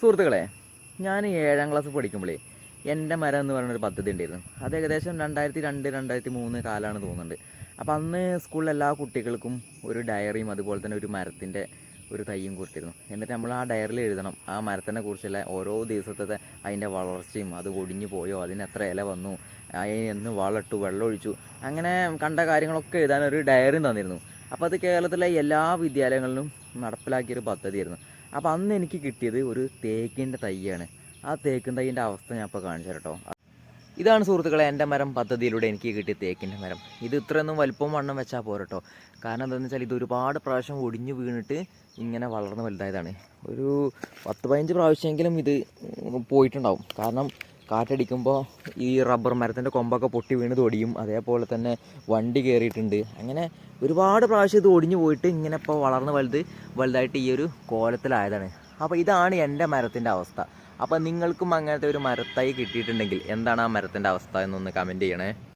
സുഹൃത്തുക്കളെ, ഞാൻ 7ാം ക്ലാസ് പഠിക്കുമ്പോഴേ എൻ്റെ മരം എന്ന് പറയുന്നൊരു പദ്ധതി ഉണ്ടായിരുന്നു. അത് ഏകദേശം 2002 2003 കാലമാണ് തോന്നുന്നുണ്ട്. അപ്പോൾ അന്ന് സ്കൂളിലെ എല്ലാ കുട്ടികൾക്കും ഒരു ഡയറിയും അതുപോലെ തന്നെ ഒരു മരത്തിൻ്റെ ഒരു തയ്യും കൊടുത്തിരുന്നു. എന്നിട്ട് നമ്മൾ ആ ഡയറിയിൽ എഴുതണം ആ മരത്തിനെ കുറിച്ചുള്ള ഓരോ ദിവസത്തെ അതിൻ്റെ വളർച്ചയും, അത് ഒടിഞ്ഞു പോയോ, അതിന് എത്ര ഇല വന്നു, അതിന് എന്ന് വളമിട്ടു, വെള്ളമൊഴിച്ചു, അങ്ങനെ കണ്ട കാര്യങ്ങളൊക്കെ എഴുതാൻ ഒരു ഡയറിയും തന്നിരുന്നു. അപ്പോൾ അത് കേരളത്തിലെ എല്ലാ വിദ്യാലയങ്ങളിലും നടപ്പിലാക്കിയൊരു പദ്ധതിയായിരുന്നു. അപ്പോൾ അന്ന് എനിക്ക് കിട്ടിയത് ഒരു തേക്കിൻ്റെ തൈയാണ്. ആ തേക്കിൻ തൈൻ്റെ അവസ്ഥ ഞാൻ ഇപ്പോൾ കാണിച്ചു തരാം കേട്ടോ. ഇതാണ് സുഹൃത്തുക്കളെ എൻ്റെ മരം പദ്ധതിയിലൂടെ എനിക്ക് കിട്ടിയ തേക്കിൻ്റെ മരം. ഇത് ഇത്രയൊന്നും വലിപ്പവും വണ്ണം വെച്ചാൽ പോരട്ടോ. കാരണം എന്താണെന്ന് വെച്ചാൽ ഇത് ഒരുപാട് പ്രാവശ്യം ഒടിഞ്ഞു വീണിട്ട് ഇങ്ങനെ വളർന്ന് വലുതായതാണ്. ഒരു 10-15 പ്രാവശ്യമെങ്കിലും ഇത് പോയിട്ടുണ്ടാവും. കാരണം കാറ്റടിക്കുമ്പോൾ ഈ റബ്ബർ മരത്തിൻ്റെ കൊമ്പൊക്കെ പൊട്ടി വീണ് ഒടിയും. അതേപോലെ തന്നെ വണ്ടി കയറിയിട്ടുണ്ട്. അങ്ങനെ ഒരുപാട് പ്രാവശ്യം ഇത് ഒടിഞ്ഞു പോയിട്ട് ഇങ്ങനെ ഇപ്പോൾ വളർന്ന് വലുതായിട്ട് ഈ ഒരു കോലത്തിലായതാണ്. അപ്പോൾ ഇതാണ് എൻ്റെ മരത്തിൻ്റെ അവസ്ഥ. അപ്പോൾ നിങ്ങൾക്കും അങ്ങനത്തെ ഒരു മരത്തൈ കിട്ടിയിട്ടുണ്ടെങ്കിൽ എന്താണ് ആ മരത്തിൻ്റെ അവസ്ഥ എന്നൊന്ന് കമൻറ്റ് ചെയ്യണേ.